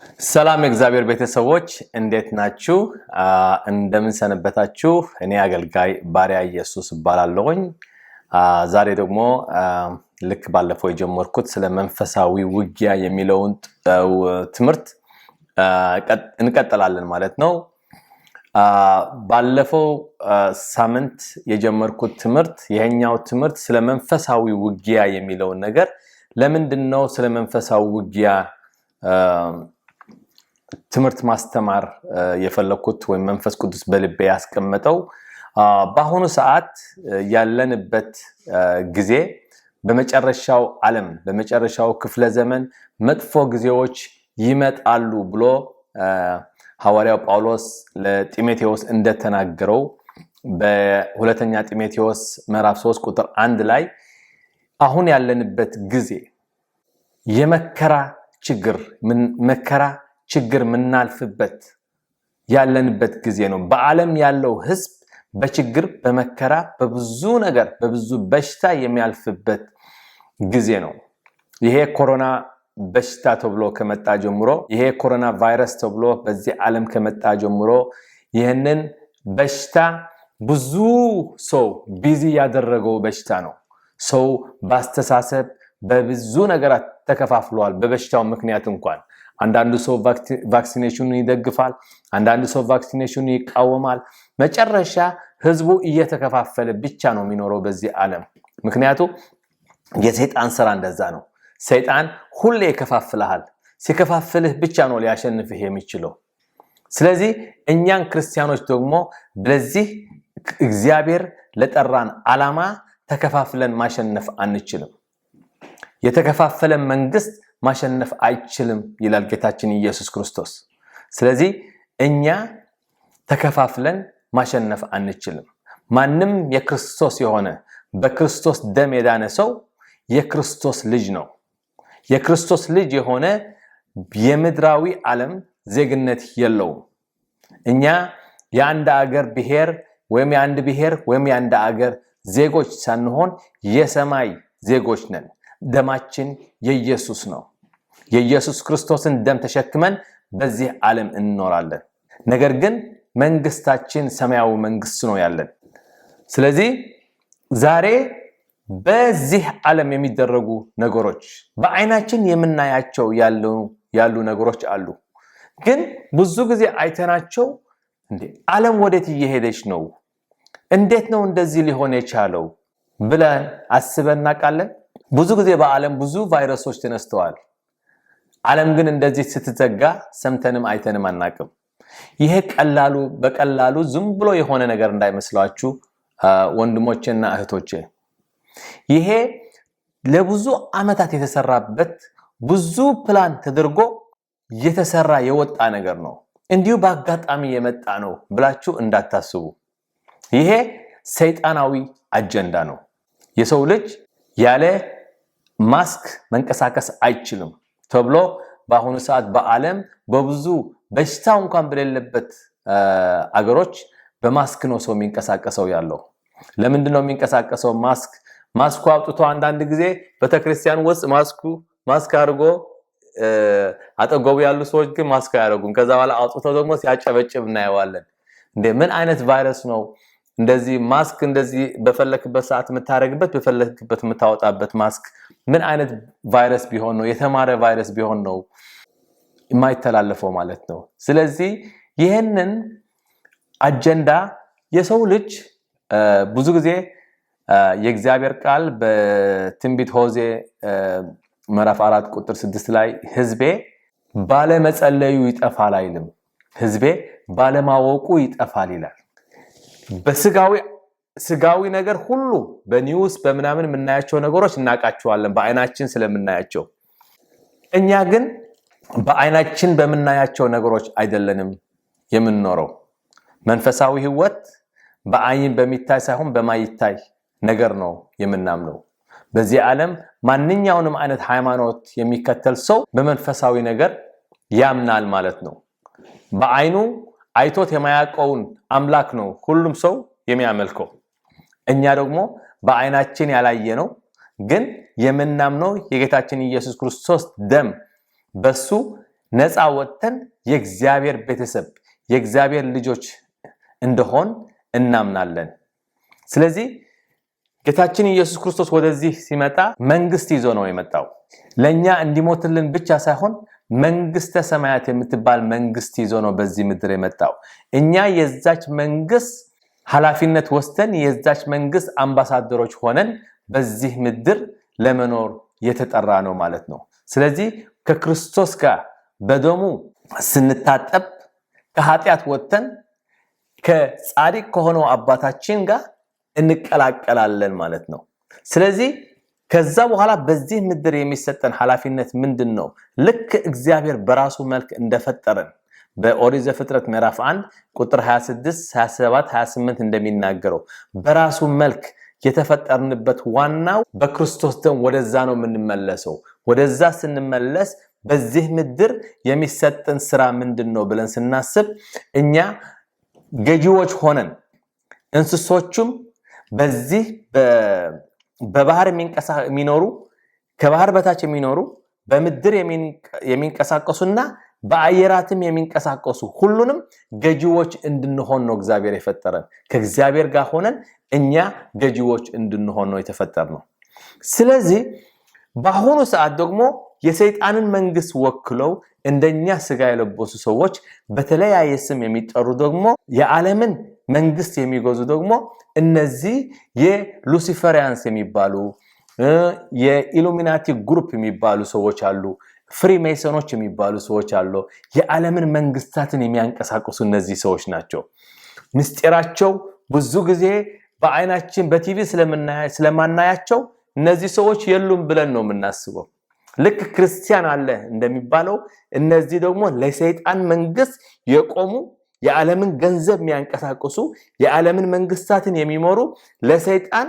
ሰላም እግዚአብሔር ቤተሰቦች እንዴት ናችሁ? እንደምን ሰነበታችሁ? እኔ አገልጋይ ባሪያ ኢየሱስ እባላለሁኝ። ዛሬ ደግሞ ልክ ባለፈው የጀመርኩት ስለ መንፈሳዊ ውጊያ የሚለውን ትምህርት እንቀጥላለን ማለት ነው። ባለፈው ሳምንት የጀመርኩት ትምህርት ይሄኛው ትምህርት ስለ መንፈሳዊ ውጊያ የሚለውን ነገር ለምንድነው ስለ መንፈሳዊ ውጊያ ትምህርት ማስተማር የፈለኩት ወይ መንፈስ ቅዱስ በልቤ ያስቀመጠው በአሁኑ ሰዓት ያለንበት ጊዜ በመጨረሻው ዓለም በመጨረሻው ክፍለ ዘመን መጥፎ ጊዜዎች ይመጣሉ ብሎ ሐዋርያው ጳውሎስ ለጢሞቴዎስ እንደተናገረው በሁለተኛ ጢሞቴዎስ ምዕራፍ 3 ቁጥር 1 ላይ አሁን ያለንበት ጊዜ የመከራ ችግር ምናልፍበት ያለንበት ጊዜ ነው። በዓለም ያለው ህዝብ በችግር በመከራ በብዙ ነገር በብዙ በሽታ የሚያልፍበት ጊዜ ነው። ይሄ ኮሮና በሽታ ተብሎ ከመጣ ጀምሮ ይሄ ኮሮና ቫይረስ ተብሎ በዚህ ዓለም ከመጣ ጀምሮ ይሄንን በሽታ ብዙ ሰው ቢዚ ያደረገው በሽታ ነው። ሰው ባስተሳሰብ በብዙ ነገራት ተከፋፍሏል። በበሽታው ምክንያት እንኳን አንዳንዱ ሰው ቫክሲኔሽኑን ይደግፋል፣ አንዳንዱ ሰው ቫክሲኔሽኑን ይቃወማል። መጨረሻ ህዝቡ እየተከፋፈለ ብቻ ነው የሚኖረው በዚህ ዓለም። ምክንያቱም የሰይጣን ስራ እንደዛ ነው። ሰይጣን ሁሌ ይከፋፍልሃል። ሲከፋፍልህ ብቻ ነው ሊያሸንፍህ የሚችለው። ስለዚህ እኛን ክርስቲያኖች ደግሞ በዚህ እግዚአብሔር ለጠራን ዓላማ ተከፋፍለን ማሸነፍ አንችልም። የተከፋፈለ መንግስት ማሸነፍ አይችልም ይላል ጌታችን ኢየሱስ ክርስቶስ። ስለዚህ እኛ ተከፋፍለን ማሸነፍ አንችልም። ማንም የክርስቶስ የሆነ በክርስቶስ ደም የዳነ ሰው የክርስቶስ ልጅ ነው። የክርስቶስ ልጅ የሆነ የምድራዊ ዓለም ዜግነት የለውም። እኛ የአንድ አገር ብሔር ወይም የአንድ ብሔር ወይም የአንድ አገር ዜጎች ሳንሆን የሰማይ ዜጎች ነን። ደማችን የኢየሱስ ነው። የኢየሱስ ክርስቶስን ደም ተሸክመን በዚህ ዓለም እንኖራለን። ነገር ግን መንግስታችን ሰማያዊ መንግስት ነው ያለን። ስለዚህ ዛሬ በዚህ ዓለም የሚደረጉ ነገሮች በአይናችን የምናያቸው ያሉ ነገሮች አሉ። ግን ብዙ ጊዜ አይተናቸው ዓለም ወዴት እየሄደች ነው? እንዴት ነው እንደዚህ ሊሆን የቻለው ብለን አስበን እናውቃለን? ብዙ ጊዜ በዓለም ብዙ ቫይረሶች ተነስተዋል። ዓለም ግን እንደዚህ ስትዘጋ ሰምተንም አይተንም አናቅም። ይሄ በቀላሉ ዝም ብሎ የሆነ ነገር እንዳይመስላችሁ ወንድሞቼና እህቶቼ፣ ይሄ ለብዙ ዓመታት የተሰራበት ብዙ ፕላን ተደርጎ የተሰራ የወጣ ነገር ነው። እንዲሁ በአጋጣሚ የመጣ ነው ብላችሁ እንዳታስቡ። ይሄ ሰይጣናዊ አጀንዳ ነው። የሰው ልጅ ያለ ማስክ መንቀሳቀስ አይችልም ተብሎ በአሁኑ ሰዓት በዓለም በብዙ በሽታው እንኳን በሌለበት አገሮች በማስክ ነው ሰው የሚንቀሳቀሰው ያለው። ለምንድነው የሚንቀሳቀሰው? ማስኩ አውጥቶ አንዳንድ ጊዜ ቤተክርስቲያን ውስጥ ማስክ አድርጎ አጠገቡ ያሉ ሰዎች ግን ማስክ አያደርጉም። ከዛ በኋላ አውጥቶ ደግሞ ሲያጨበጭብ እናየዋለን። ምን አይነት ቫይረስ ነው? እንደዚህ ማስክ እንደዚህ በፈለክበት ሰዓት የምታረግበት በፈለክበት የምታወጣበት ማስክ ምን አይነት ቫይረስ ቢሆን ነው? የተማረ ቫይረስ ቢሆን ነው የማይተላለፈው ማለት ነው። ስለዚህ ይሄንን አጀንዳ የሰው ልጅ ብዙ ጊዜ የእግዚአብሔር ቃል በትንቢት ሆሴዕ ምዕራፍ 4 ቁጥር 6 ላይ ህዝቤ ባለመጸለዩ ይጠፋል አይልም፣ ህዝቤ ባለማወቁ ይጠፋል ይላል። በስጋዊ ነገር ሁሉ በኒውስ በምናምን የምናያቸው ነገሮች እናቃቸዋለን በአይናችን ስለምናያቸው። እኛ ግን በአይናችን በምናያቸው ነገሮች አይደለንም የምንኖረው። መንፈሳዊ ህይወት በአይን በሚታይ ሳይሆን በማይታይ ነገር ነው የምናምነው። በዚህ ዓለም ማንኛውንም አይነት ሃይማኖት የሚከተል ሰው በመንፈሳዊ ነገር ያምናል ማለት ነው። በአይኑ አይቶት የማያውቀውን አምላክ ነው ሁሉም ሰው የሚያመልከው። እኛ ደግሞ በአይናችን ያላየነው ግን የምናምነው የጌታችን ኢየሱስ ክርስቶስ ደም በሱ ነፃ ወጥተን የእግዚአብሔር ቤተሰብ የእግዚአብሔር ልጆች እንደሆን እናምናለን። ስለዚህ ጌታችን ኢየሱስ ክርስቶስ ወደዚህ ሲመጣ መንግስት ይዞ ነው የመጣው። ለኛ እንዲሞትልን ብቻ ሳይሆን መንግስተ ሰማያት የምትባል መንግስት ይዞ ነው በዚህ ምድር የመጣው። እኛ የዛች መንግስት ኃላፊነት ወስደን የዛች መንግስት አምባሳደሮች ሆነን በዚህ ምድር ለመኖር የተጠራ ነው ማለት ነው። ስለዚህ ከክርስቶስ ጋር በደሙ ስንታጠብ ከኃጢአት ወጥተን ከጻድቅ ከሆነው አባታችን ጋር እንቀላቀላለን ማለት ነው። ስለዚህ ከዛ በኋላ በዚህ ምድር የሚሰጠን ኃላፊነት ምንድነው? ልክ እግዚአብሔር በራሱ መልክ እንደፈጠረን በኦሪት ዘፍጥረት ምዕራፍ 1 ቁጥር 26 27 28 እንደሚናገረው በራሱ መልክ የተፈጠርንበት ዋናው በክርስቶስ ደም ወደዛ ነው የምንመለሰው። ወደዛ ስንመለስ በዚህ ምድር የሚሰጠን ስራ ምንድነው ብለን ስናስብ እኛ ገዢዎች ሆነን እንስሶቹም በዚህ በባህር የሚኖሩ ከባህር በታች የሚኖሩ በምድር የሚንቀሳቀሱና በአየራትም የሚንቀሳቀሱ ሁሉንም ገዢዎች እንድንሆን ነው እግዚአብሔር የፈጠረን። ከእግዚአብሔር ጋር ሆነን እኛ ገዢዎች እንድንሆን ነው የተፈጠርነው። ስለዚህ በአሁኑ ሰዓት ደግሞ የሰይጣንን መንግስት ወክለው እንደኛ ስጋ የለበሱ ሰዎች በተለያየ ስም የሚጠሩ ደግሞ የዓለምን መንግስት የሚገዙ ደግሞ እነዚህ የሉሲፈሪያንስ የሚባሉ የኢሉሚናቲ ግሩፕ የሚባሉ ሰዎች አሉ። ፍሪሜሰኖች የሚባሉ ሰዎች አሉ። የዓለምን መንግስታትን የሚያንቀሳቅሱ እነዚህ ሰዎች ናቸው። ምስጢራቸው ብዙ ጊዜ በአይናችን በቲቪ ስለማናያቸው እነዚህ ሰዎች የሉም ብለን ነው የምናስበው። ልክ ክርስቲያን አለ እንደሚባለው እነዚህ ደግሞ ለሰይጣን መንግስት የቆሙ የዓለምን ገንዘብ የሚያንቀሳቅሱ የዓለምን መንግስታትን የሚመሩ ለሰይጣን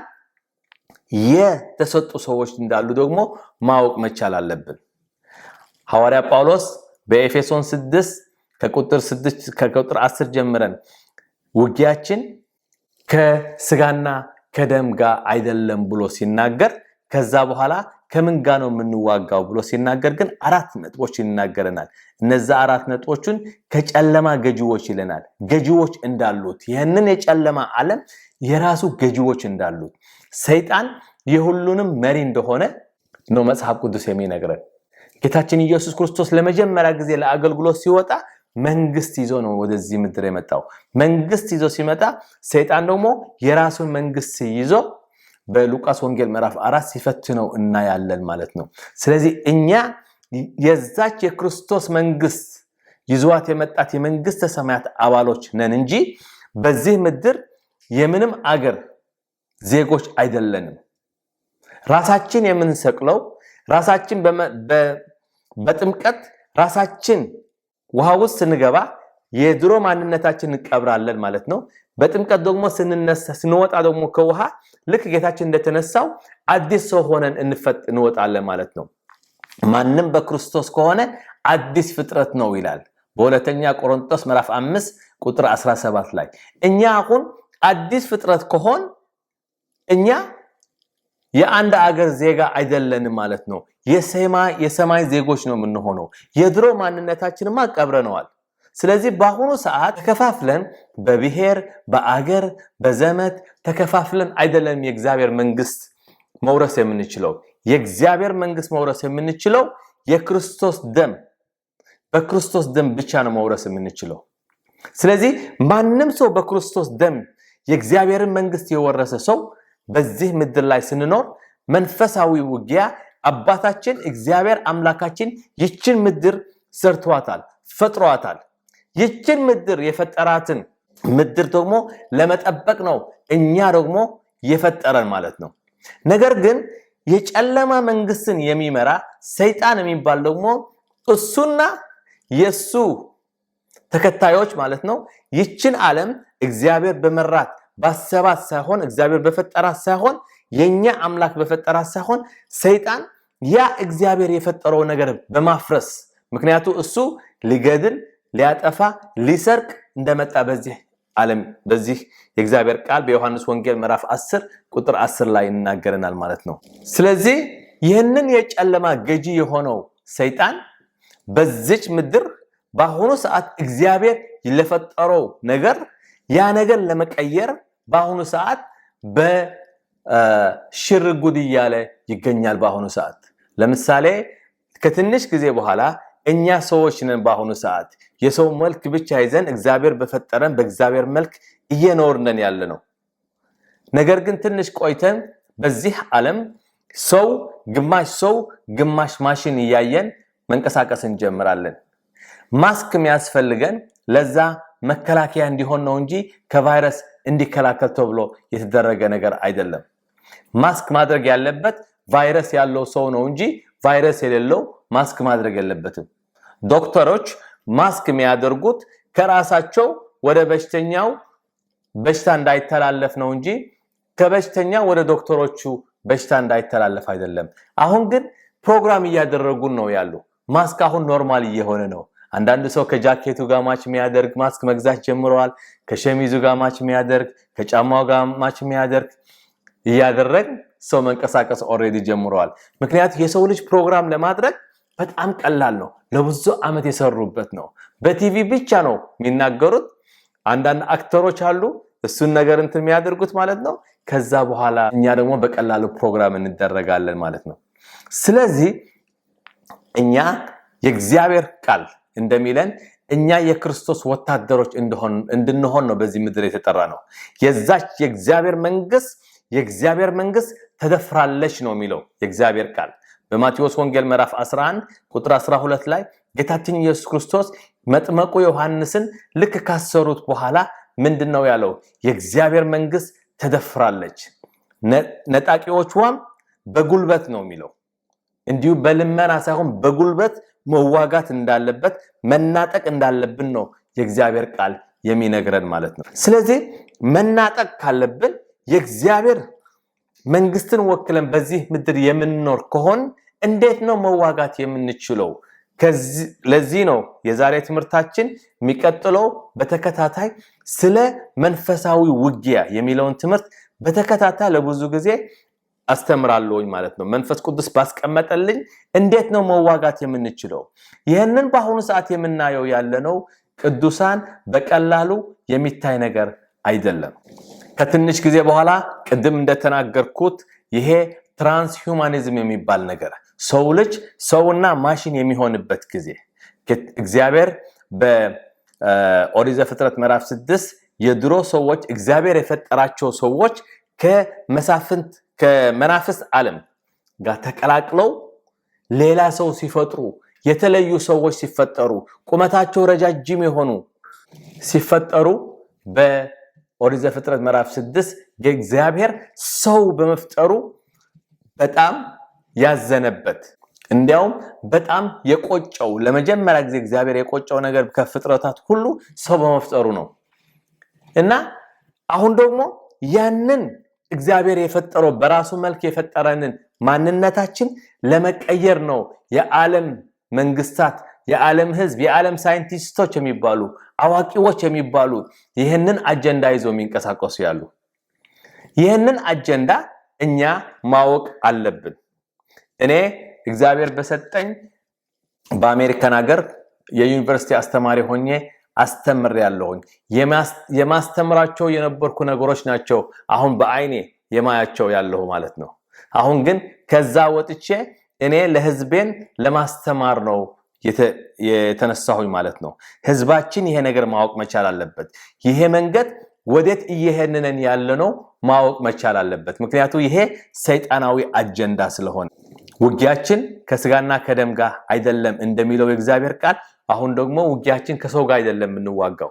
የተሰጡ ሰዎች እንዳሉ ደግሞ ማወቅ መቻል አለብን። ሐዋርያ ጳውሎስ በኤፌሶን 6 ከቁጥር 10 ጀምረን ውጊያችን ከስጋና ከደም ጋር አይደለም ብሎ ሲናገር ከዛ በኋላ ከምን ጋር ነው የምንዋጋው ብሎ ሲናገር ግን 4 ነጥቦች ይናገረናል። እነዛ 4 ነጥቦችን ከጨለማ ገዢዎች ይለናል። ገዢዎች እንዳሉት ይሄንን የጨለማ ዓለም የራሱ ገዢዎች እንዳሉት ሰይጣን የሁሉንም መሪ እንደሆነ ነው መጽሐፍ ቅዱስ የሚነግረን። ጌታችን ኢየሱስ ክርስቶስ ለመጀመሪያ ጊዜ ለአገልግሎት ሲወጣ መንግስት ይዞ ነው ወደዚህ ምድር የመጣው። መንግስት ይዞ ሲመጣ ሰይጣን ደግሞ የራሱን መንግስት ይዞ በሉቃስ ወንጌል ምዕራፍ 4 ሲፈትነው እናያለን ማለት ነው። ስለዚህ እኛ የዛች የክርስቶስ መንግስት ይዟት የመጣት የመንግስተ ሰማያት አባሎች ነን እንጂ በዚህ ምድር የምንም አገር ዜጎች አይደለንም። ራሳችን የምንሰቅለው ራሳችን በጥምቀት ራሳችን ውሃ ውስጥ ስንገባ የድሮ ማንነታችንን እንቀብራለን ማለት ነው። በጥምቀት ደግሞ ስንወጣ ደግሞ ከውሃ ልክ ጌታችን እንደተነሳው አዲስ ሰው ሆነን እንወጣለን ማለት ነው። ማንም በክርስቶስ ከሆነ አዲስ ፍጥረት ነው ይላል በሁለተኛ ቆሮንቶስ ምዕራፍ 5 ቁጥር 17 ላይ። እኛ አሁን አዲስ ፍጥረት ከሆን እኛ የአንድ አገር ዜጋ አይደለንም ማለት ነው። የሰማይ ዜጎች ነው የምንሆነው። የድሮ ማንነታችንማ ቀብረነዋል። ስለዚህ በአሁኑ ሰዓት ተከፋፍለን በብሔር በአገር በዘመት ተከፋፍለን አይደለም የእግዚአብሔር መንግስት መውረስ የምንችለው። የእግዚአብሔር መንግስት መውረስ የምንችለው የክርስቶስ ደም በክርስቶስ ደም ብቻ ነው መውረስ የምንችለው። ስለዚህ ማንም ሰው በክርስቶስ ደም የእግዚአብሔርን መንግስት የወረሰ ሰው በዚህ ምድር ላይ ስንኖር መንፈሳዊ ውጊያ አባታችን እግዚአብሔር አምላካችን ይችን ምድር ሰርቷታል፣ ፈጥሯታል። ይችን ምድር የፈጠራትን ምድር ደግሞ ለመጠበቅ ነው እኛ ደግሞ የፈጠረን ማለት ነው። ነገር ግን የጨለማ መንግስትን የሚመራ ሰይጣን የሚባል ደግሞ እሱና የሱ ተከታዮች ማለት ነው ይችን ዓለም እግዚአብሔር በመራት ባሰባት ሳይሆን እግዚአብሔር በፈጠራት ሳይሆን የኛ አምላክ በፈጠራት ሳይሆን ሰይጣን ያ እግዚአብሔር የፈጠረው ነገር በማፍረስ ምክንያቱ እሱ ሊገድል ሊያጠፋ ሊሰርቅ እንደመጣ በዚህ ዓለም በዚህ የእግዚአብሔር ቃል በዮሐንስ ወንጌል ምዕራፍ 10 ቁጥር 10 ላይ ይናገረናል ማለት ነው። ስለዚህ ይህንን የጨለማ ገዢ የሆነው ሰይጣን በዚች ምድር በአሁኑ ሰዓት እግዚአብሔር ለፈጠረው ነገር ያ ነገር ለመቀየር በአሁኑ ሰዓት በሽርጉድ እያለ ይገኛል። በአሁኑ ሰዓት ለምሳሌ ከትንሽ ጊዜ በኋላ እኛ ሰዎች ነን በአሁኑ ሰዓት የሰው መልክ ብቻ ይዘን እግዚአብሔር በፈጠረን በእግዚአብሔር መልክ እየኖርነን ያለነው። ነገር ግን ትንሽ ቆይተን በዚህ ዓለም ሰው ግማሽ ማሽን እያየን መንቀሳቀስ እንጀምራለን። ማስክ የሚያስፈልገን ለዛ መከላከያ እንዲሆን ነው እንጂ ከቫይረስ እንዲከላከል ተብሎ የተደረገ ነገር አይደለም። ማስክ ማድረግ ያለበት ቫይረስ ያለው ሰው ነው እንጂ ቫይረስ የሌለው ማስክ ማድረግ የለበትም። ዶክተሮች ማስክ የሚያደርጉት ከራሳቸው ወደ በሽተኛው በሽታ እንዳይተላለፍ ነው እንጂ ከበሽተኛ ወደ ዶክተሮቹ በሽታ እንዳይተላለፍ አይደለም። አሁን ግን ፕሮግራም እያደረጉን ነው ያሉ። ማስክ አሁን ኖርማል እየሆነ ነው። አንዳንድ ሰው ከጃኬቱ ጋር ማች የሚያደርግ ማስክ መግዛት ጀምረዋል። ከሸሚዙ ጋር ማች የሚያደርግ ከጫማው ጋር ማች የሚያደርግ እያደረግ ሰው መንቀሳቀስ ኦሬዲ ጀምረዋል። ምክንያቱም የሰው ልጅ ፕሮግራም ለማድረግ በጣም ቀላል ነው። ለብዙ ዓመት የሰሩበት ነው። በቲቪ ብቻ ነው የሚናገሩት። አንዳንድ አክተሮች አሉ እሱን ነገር እንትን የሚያደርጉት ማለት ነው። ከዛ በኋላ እኛ ደግሞ በቀላሉ ፕሮግራም እንደረጋለን ማለት ነው። ስለዚህ እኛ የእግዚአብሔር ቃል እንደሚለን እኛ የክርስቶስ ወታደሮች እንድንሆን ነው በዚህ ምድር የተጠራ ነው። የዛች የእግዚአብሔር መንግስት ተደፍራለች ነው የሚለው የእግዚአብሔር ቃል። በማቴዎስ ወንጌል ምዕራፍ 11 ቁጥር 12 ላይ ጌታችን ኢየሱስ ክርስቶስ መጥምቁ ዮሐንስን ልክ ካሰሩት በኋላ ምንድነው ያለው? የእግዚአብሔር መንግስት ተደፍራለች፣ ነጣቂዎቿም በጉልበት ነው የሚለው። እንዲሁ በልመና ሳይሆን በጉልበት መዋጋት እንዳለበት መናጠቅ እንዳለብን ነው የእግዚአብሔር ቃል የሚነግረን ማለት ነው። ስለዚህ መናጠቅ ካለብን የእግዚአብሔር መንግስትን ወክለን በዚህ ምድር የምንኖር ከሆን እንዴት ነው መዋጋት የምንችለው? ለዚህ ነው የዛሬ ትምህርታችን የሚቀጥለው በተከታታይ ስለ መንፈሳዊ ውጊያ የሚለውን ትምህርት በተከታታይ ለብዙ ጊዜ አስተምራለሁኝ ማለት ነው። መንፈስ ቅዱስ ባስቀመጠልኝ እንዴት ነው መዋጋት የምንችለው? ይሄንን በአሁኑ ሰዓት የምናየው ያለነው ቅዱሳን በቀላሉ የሚታይ ነገር አይደለም። ከትንሽ ጊዜ በኋላ ቅድም እንደተናገርኩት ይሄ ትራንስሂውማኒዝም የሚባል ነገር ሰው ልጅ ሰውና ማሽን የሚሆንበት ጊዜ እግዚአብሔር በኦሪት ዘፍጥረት ምዕራፍ 6 የድሮ ሰዎች እግዚአብሔር የፈጠራቸው ሰዎች ከመናፍስት ዓለም ጋር ተቀላቅለው ሌላ ሰው ሲፈጥሩ የተለዩ ሰዎች ሲፈጠሩ ቁመታቸው ረጃጅም የሆኑ ሲፈጠሩ በኦሪት ዘፍጥረት ምዕራፍ 6 እግዚአብሔር ሰው በመፍጠሩ በጣም ያዘነበት እንዲያውም በጣም የቆጨው ለመጀመሪያ ጊዜ እግዚአብሔር የቆጨው ነገር ከፍጥረታት ሁሉ ሰው በመፍጠሩ ነው። እና አሁን ደግሞ ያንን እግዚአብሔር የፈጠረው በራሱ መልክ የፈጠረንን ማንነታችን ለመቀየር ነው የዓለም መንግስታት፣ የዓለም ህዝብ፣ የዓለም ሳይንቲስቶች የሚባሉ አዋቂዎች የሚባሉ ይህንን አጀንዳ ይዘው የሚንቀሳቀሱ ያሉ። ይህንን አጀንዳ እኛ ማወቅ አለብን። እኔ እግዚአብሔር በሰጠኝ በአሜሪካን ሀገር የዩኒቨርሲቲ አስተማሪ ሆኜ አስተምሬያለሁኝ። የማስተምራቸው የነበርኩ ነገሮች ናቸው አሁን በአይኔ የማያቸው ያለው ማለት ነው። አሁን ግን ከዛ ወጥቼ እኔ ለህዝቤን ለማስተማር ነው የተነሳሁኝ ማለት ነው። ህዝባችን ይሄ ነገር ማወቅ መቻል አለበት። ይሄ መንገድ ወዴት እየሄድን ያለነው ማወቅ መቻል አለበት። ምክንያቱም ይሄ ሰይጣናዊ አጀንዳ ስለሆነ ውጊያችን ከስጋና ከደም ጋር አይደለም እንደሚለው የእግዚአብሔር ቃል። አሁን ደግሞ ውጊያችን ከሰው ጋር አይደለም የምንዋጋው፣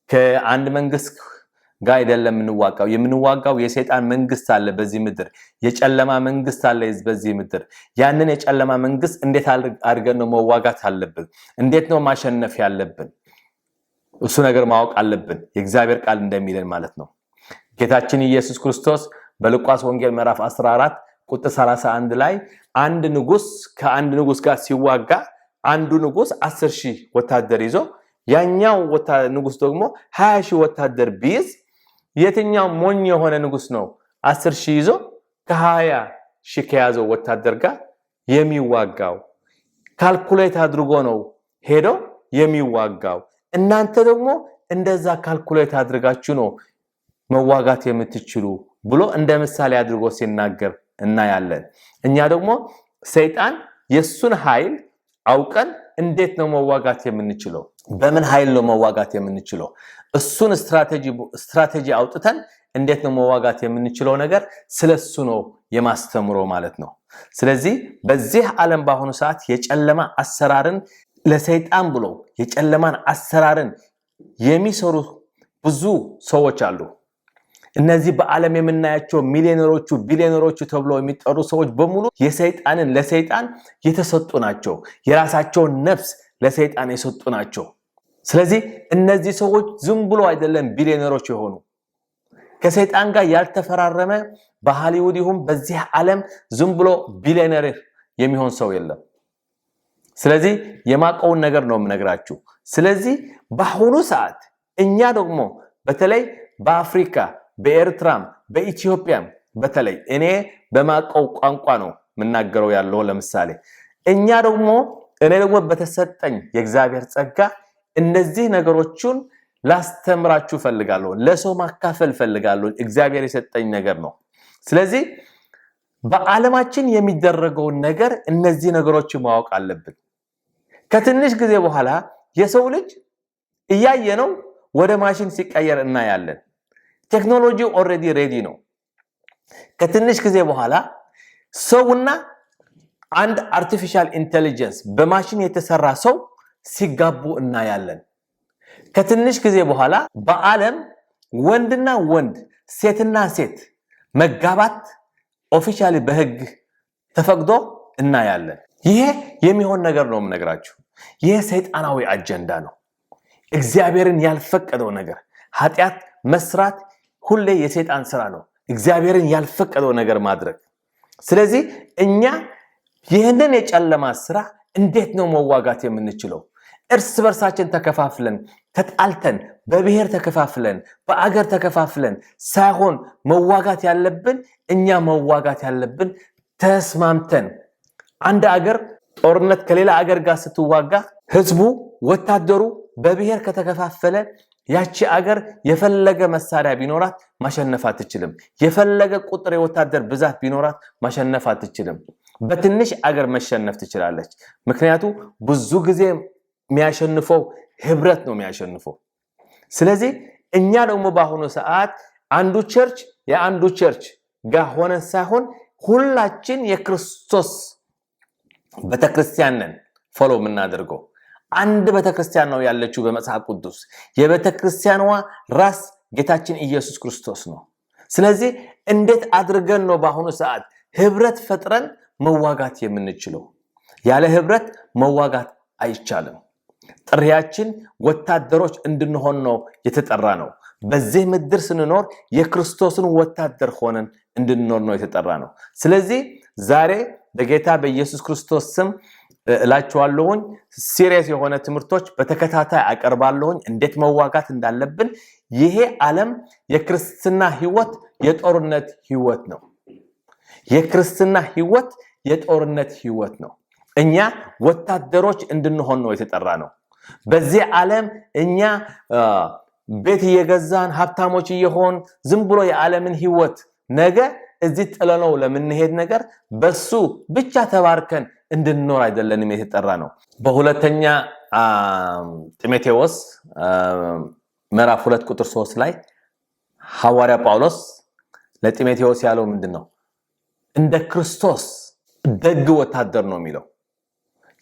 ከአንድ መንግስት ጋር አይደለም የምንዋጋው የሰይጣን መንግስት አለ በዚህ ምድር፣ የጨለማ መንግስት አለ በዚህ ምድር። ያንን የጨለማ መንግስት እንዴት አድርገን ነው መዋጋት አለብን? እንዴት ነው ማሸነፍ ያለብን? እሱ ነገር ማወቅ አለብን የእግዚአብሔር ቃል እንደሚለን ማለት ነው። ጌታችን ኢየሱስ ክርስቶስ በሉቃስ ወንጌል ምዕራፍ 14 ቁጥር 31 ላይ አንድ ንጉስ ከአንድ ንጉስ ጋር ሲዋጋ አንዱ ንጉስ 10,000 ወታደር ይዞ ያኛው ንጉስ ደግሞ 20,000 ወታደር ቢይዝ የትኛው ሞኝ የሆነ ንጉስ ነው 10,000 ይዞ ከ20,000 ከያዘው ወታደር ጋር የሚዋጋው? ካልኩሌት አድርጎ ነው ሄዶ የሚዋጋው። እናንተ ደግሞ እንደዛ ካልኩሌት አድርጋችሁ ነው መዋጋት የምትችሉ ብሎ እንደ ምሳሌ አድርጎ ሲናገር እናያለን። እኛ ደግሞ ሰይጣን የሱን ኃይል አውቀን እንዴት ነው መዋጋት የምንችለው? በምን ኃይል ነው መዋጋት የምንችለው? እሱን ስትራቴጂ አውጥተን እንዴት ነው መዋጋት የምንችለው ነገር ስለሱ ነው የማስተምረው ማለት ነው። ስለዚህ በዚህ ዓለም በአሁኑ ሰዓት የጨለማ አሰራርን ለሰይጣን ብሎ የጨለማን አሰራርን የሚሰሩ ብዙ ሰዎች አሉ። እነዚህ በዓለም የምናያቸው ሚሊዮነሮቹ ቢሊዮነሮቹ ተብሎ የሚጠሩ ሰዎች በሙሉ ለሰይጣን የተሰጡ ናቸው። የራሳቸውን ነፍስ ለሰይጣን የሰጡ ናቸው። ስለዚህ እነዚህ ሰዎች ዝም ብሎ አይደለም ቢሊዮነሮች የሆኑ። ከሰይጣን ጋር ያልተፈራረመ በሃሊውድ ይሁን በዚህ ዓለም ዝም ብሎ ቢሊዮነር የሚሆን ሰው የለም። ስለዚህ የማቀውን ነገር ነው የምነግራችሁ። ስለዚህ በአሁኑ ሰዓት እኛ ደግሞ በተለይ በአፍሪካ በኤርትራም በኢትዮጵያም በተለይ እኔ በማቀው ቋንቋ ነው የምናገረው ያለው። ለምሳሌ እኔ ደግሞ በተሰጠኝ የእግዚአብሔር ጸጋ እነዚህ ነገሮችን ላስተምራችሁ ፈልጋለሁ፣ ለሰው ማካፈል ፈልጋለሁ። እግዚአብሔር የሰጠኝ ነገር ነው። ስለዚህ በዓለማችን የሚደረገው ነገር እነዚህ ነገሮች ማወቅ አለብን። ከትንሽ ጊዜ በኋላ የሰው ልጅ እያየነው ወደ ማሽን ሲቀየር እናያለን። ቴክኖሎጂ ኦሬዲ ሬዲ ነው። ከትንሽ ጊዜ በኋላ ሰውና አንድ አርቲፊሻል ኢንተለጀንስ በማሽን የተሰራ ሰው ሲጋቡ እናያለን። ከትንሽ ጊዜ በኋላ በዓለም ወንድና ወንድ ሴትና ሴት መጋባት ኦፊሻሊ በህግ ተፈቅዶ እናያለን። ይሄ የሚሆን ነገር ነው የምነግራችሁ። ይሄ ሰይጣናዊ አጀንዳ ነው። እግዚአብሔርን ያልፈቀደው ነገር ኃጢአት መስራት ሁሌ የሰይጣን ስራ ነው። እግዚአብሔርን ያልፈቀደው ነገር ማድረግ። ስለዚህ እኛ ይህንን የጨለማ ስራ እንዴት ነው መዋጋት የምንችለው? እርስ በርሳችን ተከፋፍለን ተጣልተን በብሔር ተከፋፍለን በአገር ተከፋፍለን ሳይሆን መዋጋት ያለብን እኛ መዋጋት ያለብን ተስማምተን። አንድ አገር ጦርነት ከሌላ አገር ጋር ስትዋጋ ህዝቡ ወታደሩ በብሔር ከተከፋፈለ ያቺ አገር የፈለገ መሳሪያ ቢኖራት ማሸነፍ አትችልም። የፈለገ ቁጥር የወታደር ብዛት ቢኖራት ማሸነፍ አትችልም። በትንሽ አገር መሸነፍ ትችላለች። ምክንያቱም ብዙ ጊዜ የሚያሸንፈው ህብረት ነው የሚያሸንፈው። ስለዚህ እኛ ደግሞ በአሁኑ ሰዓት አንዱ ቸርች የአንዱ ቸርች ጋር ሆነን ሳይሆን ሁላችን የክርስቶስ ቤተክርስቲያን ነን ፎሎ የምናደርገው። አንድ ቤተክርስቲያን ነው ያለችው በመጽሐፍ ቅዱስ። የቤተክርስቲያኗ ራስ ጌታችን ኢየሱስ ክርስቶስ ነው። ስለዚህ እንዴት አድርገን ነው በአሁኑ ሰዓት ህብረት ፈጥረን መዋጋት የምንችለው? ያለ ህብረት መዋጋት አይቻልም። ጥሪያችን ወታደሮች እንድንሆን ነው የተጠራ ነው። በዚህ ምድር ስንኖር የክርስቶስን ወታደር ሆነን እንድንኖር ነው የተጠራ ነው። ስለዚህ ዛሬ በጌታ በኢየሱስ ክርስቶስ ስም እላችኋለሁኝ ሲሪየስ የሆነ ትምህርቶች በተከታታይ አቀርባለሁኝ እንዴት መዋጋት እንዳለብን። ይሄ ዓለም የክርስትና ህይወት የጦርነት ህይወት ነው። የክርስትና ህይወት የጦርነት ህይወት ነው። እኛ ወታደሮች እንድንሆን ነው የተጠራ ነው። በዚህ ዓለም እኛ ቤት እየገዛን ሀብታሞች እየሆን ዝም ብሎ የዓለምን ህይወት ነገ እዚህ ጥለነው ለምንሄድ ነገር በሱ ብቻ ተባርከን እንድንኖር አይደለንም የተጠራ ነው። በሁለተኛ ጢሞቴዎስ ምዕራፍ 2 ቁጥር 3 ላይ ሐዋርያ ጳውሎስ ለጢሞቴዎስ ያለው ምንድነው? እንደ ክርስቶስ ደግ ወታደር ነው የሚለው።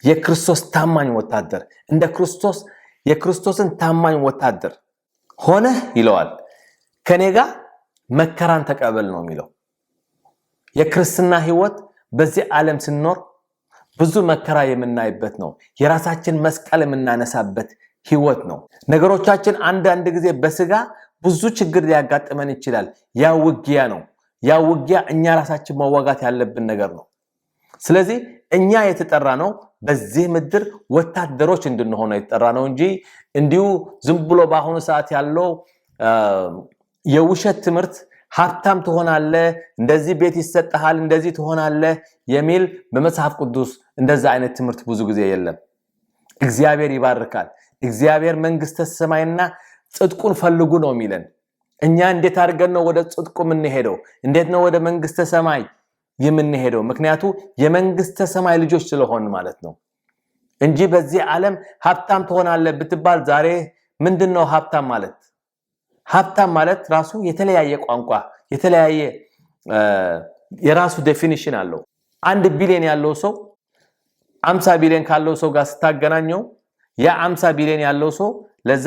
የክርስቶስ ታማኝ ወታደር፣ እንደ ክርስቶስ የክርስቶስን ታማኝ ወታደር ሆነ ይለዋል። ከኔ ጋር መከራን ተቀበል ነው የሚለው። የክርስትና ህይወት በዚህ ዓለም ስንኖር ብዙ መከራ የምናይበት ነው። የራሳችን መስቀል የምናነሳበት ህይወት ነው። ነገሮቻችን አንዳንድ ጊዜ በስጋ ብዙ ችግር ሊያጋጥመን ይችላል። ያ ውጊያ ነው። ያ ውጊያ እኛ ራሳችን መዋጋት ያለብን ነገር ነው። ስለዚህ እኛ የተጠራ ነው በዚህ ምድር ወታደሮች እንድንሆን የተጠራ ነው እንጂ እንዲሁ ዝም ብሎ በአሁኑ ሰዓት ያለው የውሸት ትምህርት ሀብታም ትሆናለህ፣ እንደዚህ ቤት ይሰጣል፣ እንደዚህ ትሆናለህ የሚል በመጽሐፍ ቅዱስ እንደዛ አይነት ትምህርት ብዙ ጊዜ የለም። እግዚአብሔር ይባርካል። እግዚአብሔር መንግስተ ሰማይና ጽድቁን ፈልጉ ነው የሚለን። እኛ እንዴት አድርገን ነው ወደ ጽድቁ የምንሄደው? እንዴት ነው ወደ መንግስተ ሰማይ የምንሄደው? ምክንያቱ የመንግስተ ሰማይ ልጆች ስለሆን ማለት ነው እንጂ በዚህ ዓለም ሀብታም ትሆናለህ ብትባል ዛሬ ምንድነው ሀብታም ማለት? ሀብታም ማለት ራሱ የተለያየ ቋንቋ የተለያየ የራሱ ዴፊኒሽን አለው። 1 ቢሊዮን ያለው ሰው 50 ቢሊዮን ካለው ሰው ጋር ስታገናኘው ያ 50 ቢሊዮን ያለው ሰው ለዛ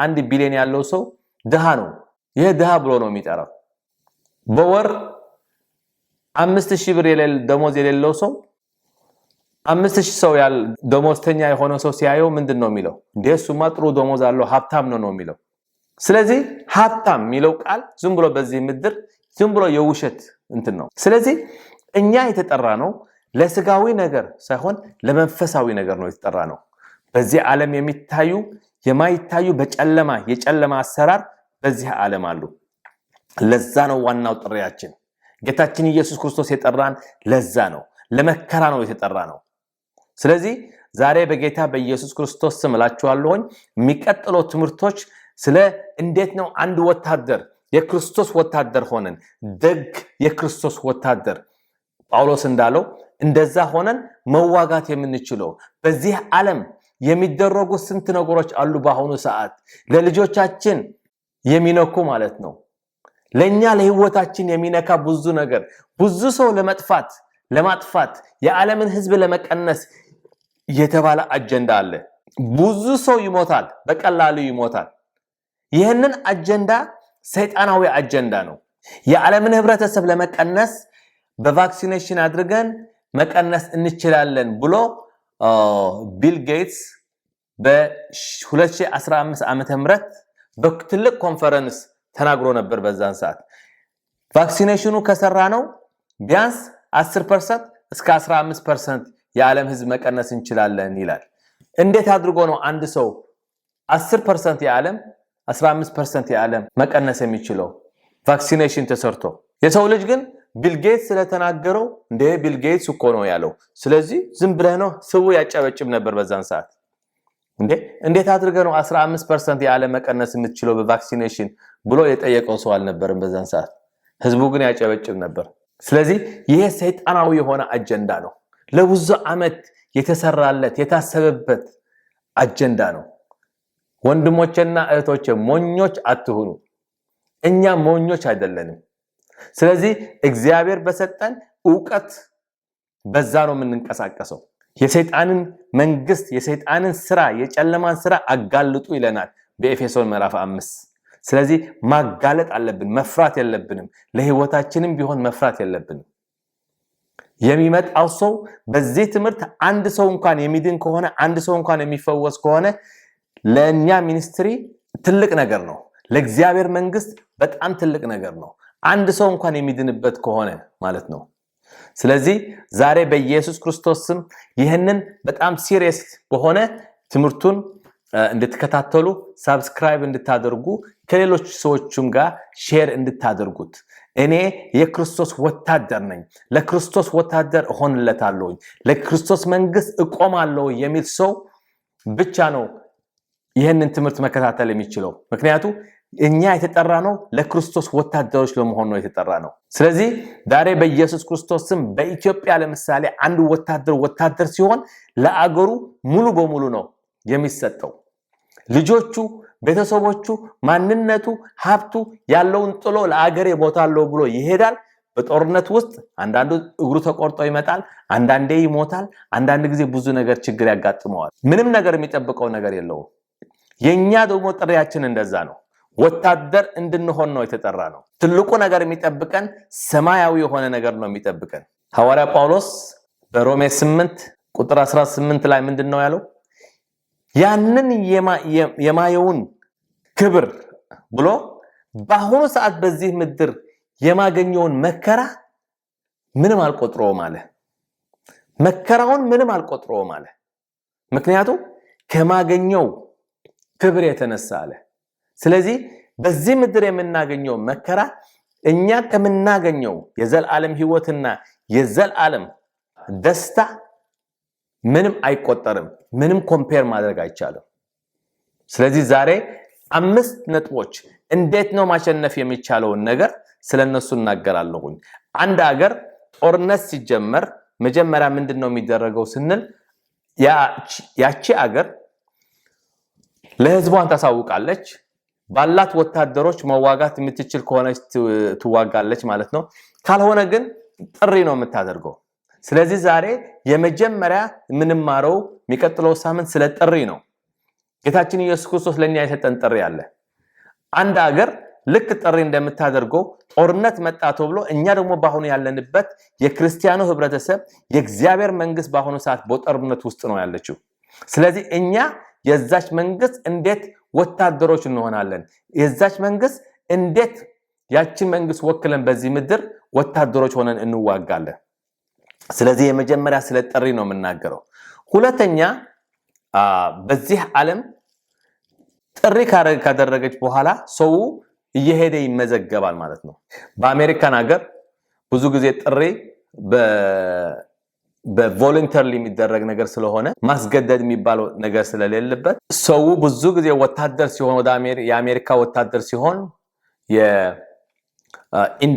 1 ቢሊዮን ያለው ሰው ድሃ ነው። ይሄ ድሃ ብሎ ነው የሚጠራው። በወር 5000 ብር ደሞዝ የሌለው ሰው 5000 ሰው ደሞዝተኛ የሆነ ሰው ሲያየው ምንድነው የሚለው? እንደሱማ ጥሩ ደሞዝ አለው ሀብታም ነው የሚለው። ስለዚህ ሀብታም የሚለው ቃል ዝም ብሎ በዚህ ምድር ዝም ብሎ የውሸት እንትን ነው። ስለዚህ እኛ የተጠራ ነው ለስጋዊ ነገር ሳይሆን ለመንፈሳዊ ነገር ነው የተጠራ ነው። በዚህ ዓለም የሚታዩ የማይታዩ በጨለማ የጨለማ አሰራር በዚህ ዓለም አሉ። ለዛ ነው ዋናው ጥሪያችን። ጌታችን ኢየሱስ ክርስቶስ የጠራን ለዛ ነው፣ ለመከራ ነው የተጠራ ነው። ስለዚህ ዛሬ በጌታ በኢየሱስ ክርስቶስ ስም እላችኋለሁ የሚቀጥለው ትምህርቶች ስለ እንዴት ነው አንድ ወታደር የክርስቶስ ወታደር ሆነን ደግ የክርስቶስ ወታደር ጳውሎስ እንዳለው እንደዛ ሆነን መዋጋት የምንችለው በዚህ ዓለም የሚደረጉ ስንት ነገሮች አሉ በአሁኑ ሰዓት ለልጆቻችን የሚነኩ ማለት ነው። ለኛ ለህይወታችን የሚነካ ብዙ ነገር ብዙ ሰው ለማጥፋት የዓለምን ህዝብ ለመቀነስ የተባለ አጀንዳ አለ። ብዙ ሰው ይሞታል፣ በቀላሉ ይሞታል። ይህንን አጀንዳ ሰይጣናዊ አጀንዳ ነው። የዓለምን ህብረተሰብ ለመቀነስ በቫክሲኔሽን አድርገን መቀነስ እንችላለን ብሎ ቢል ጌትስ በ2015 ዓመተ ምህረት በትልቅ ኮንፈረንስ ተናግሮ ነበር። በዛን ሰዓት ቫክሲኔሽኑ ከሰራ ነው ቢያንስ 10% እስከ 15% የዓለም ህዝብ መቀነስ እንችላለን ይላል። እንዴት አድርጎ ነው አንድ ሰው 10% የዓለም 15% የዓለም መቀነስ የሚችለው? ቫክሲኔሽን ተሰርቶ። የሰው ልጅ ግን ቢል ጌትስ ስለተናገረው እንደ ቢል ጌትስ እኮ ነው ያለው፣ ስለዚህ ዝም ብለህ ነው ሰው ያጨበጭብ ነበር በዛን ሰዓት። እንዴት አድርገህ ነው 15% የዓለም መቀነስ የምትችለው በቫክሲኔሽን ብሎ የጠየቀው ሰው አልነበረም በዛን ሰዓት። ህዝቡ ግን ያጨበጭብ ነበር። ስለዚህ ይሄ ሰይጣናዊ የሆነ አጀንዳ ነው። ለብዙ ዓመት የተሰራለት የታሰበበት አጀንዳ ነው። ወንድሞቼና እህቶቼ ሞኞች አትሁኑ። እኛ ሞኞች አይደለንም። ስለዚህ እግዚአብሔር በሰጠን ዕውቀት በዛ ነው የምንንቀሳቀሰው። የሰይጣንን መንግስት የሰይጣንን ስራ የጨለማን ስራ አጋልጡ ይለናል በኤፌሶን ምዕራፍ 5። ስለዚህ ማጋለጥ አለብን፣ መፍራት የለብንም። ለህይወታችንም ቢሆን መፍራት የለብንም። የሚመጣው ሰው በዚህ ትምህርት አንድ ሰው እንኳን የሚድን ከሆነ አንድ ሰው እንኳን የሚፈወስ ከሆነ ለኛ ሚኒስትሪ ትልቅ ነገር ነው። ለእግዚአብሔር መንግስት በጣም ትልቅ ነገር ነው። አንድ ሰው እንኳን የሚድንበት ከሆነ ማለት ነው። ስለዚህ ዛሬ በኢየሱስ ክርስቶስ ስም ይህንን በጣም ሲሪየስ በሆነ ትምህርቱን እንድትከታተሉ ሰብስክራይብ እንድታደርጉ ከሌሎች ሰዎችም ጋር ሼር እንድታደርጉት። እኔ የክርስቶስ ወታደር ነኝ፣ ለክርስቶስ ወታደር እሆንለታለሁ፣ ለክርስቶስ መንግስት እቆማለሁ የሚል ሰው ብቻ ነው ይህንን ትምህርት መከታተል የሚችለው። ምክንያቱም እኛ የተጠራ ነው ለክርስቶስ ወታደሮች ለመሆን ነው የተጠራ ነው። ስለዚህ ዛሬ በኢየሱስ ክርስቶስ ስም በኢትዮጵያ ለምሳሌ አንድ ወታደር ሲሆን ለአገሩ ሙሉ በሙሉ ነው የሚሰጠው። ልጆቹ፣ ቤተሰቦቹ፣ ማንነቱ፣ ሀብቱ ያለውን ጥሎ ለአገሬ ሞታለሁ ብሎ ይሄዳል። በጦርነት ውስጥ አንዳንዱ እግሩ ተቆርጦ ይመጣል፣ አንዳንዴ ይሞታል፣ አንዳንድ ጊዜ ብዙ ነገር ችግር ያጋጥመዋል። ምንም ነገር የሚጠብቀው ነገር የለውም። የኛ ደግሞ ጥሪያችን እንደዛ ነው። ወታደር እንድንሆን ነው የተጠራ ነው። ትልቁ ነገር የሚጠብቀን ሰማያዊ የሆነ ነገር ነው የሚጠብቀን። ሐዋርያ ጳውሎስ በሮሜ 8 ቁጥር 18 ላይ ምንድነው ያለው? ያንን የማየውን ክብር ብሎ በአሁኑ ሰዓት በዚህ ምድር የማገኘውን መከራ ምንም አልቆጥረውም አለ። መከራውን ምንም አልቆጥረውም አለ። ምክንያቱም ከማገኘው ክብር የተነሳ አለ። ስለዚህ በዚህ ምድር የምናገኘው መከራ እኛ ከምናገኘው የዘላለም ህይወትና የዘላለም ደስታ ምንም አይቆጠርም። ምንም ኮምፔር ማድረግ አይቻልም። ስለዚህ ዛሬ 5 ነጥቦች እንዴት ነው ማሸነፍ የሚቻለውን ነገር ስለነሱ እናገራለሁ። አንድ ሀገር ጦርነት ሲጀመር መጀመሪያ ምንድነው የሚደረገው ስንል ያቺ ሀገር ለህዝቧን ታሳውቃለች። ባላት ወታደሮች መዋጋት የምትችል ከሆነች ትዋጋለች ማለት ነው። ካልሆነ ግን ጥሪ ነው የምታደርገው። ስለዚህ ዛሬ የመጀመሪያ ምንማረው የሚቀጥለው ሳምንት ስለ ጥሪ ነው። ጌታችን ኢየሱስ ክርስቶስ ለኛ የሰጠን ጥሪ አለ። አንድ ሀገር ልክ ጥሪ እንደምታደርገው ጦርነት መጣ ተብሎ እኛ ደግሞ ባሁን ያለንበት የክርስቲያኑ ህብረተሰብ የእግዚአብሔር መንግስት ባሁኑ ሰዓት በጦርነት ውስጥ ነው ያለችው። ስለዚህ እኛ የዛች መንግስት እንዴት ወታደሮች እንሆናለን? የዛች መንግስት እንዴት ያችን መንግስት ወክለን በዚህ ምድር ወታደሮች ሆነን እንዋጋለን? ስለዚህ የመጀመሪያ ስለ ጥሪ ነው የምናገረው። ሁለተኛ በዚህ ዓለም ጥሪ ካደረገች በኋላ ሰው እየሄደ ይመዘገባል ማለት ነው። በአሜሪካን ሀገር ብዙ ጊዜ ጥሪ በቮለንተሪ የሚደረግ ነገር ስለሆነ ማስገደድ የሚባለው ነገር ስለሌለበት ሰው ብዙ ጊዜ ወታደር ሲሆን ወደ የአሜሪካ ወታደር ሲሆን የኢንዳክሽን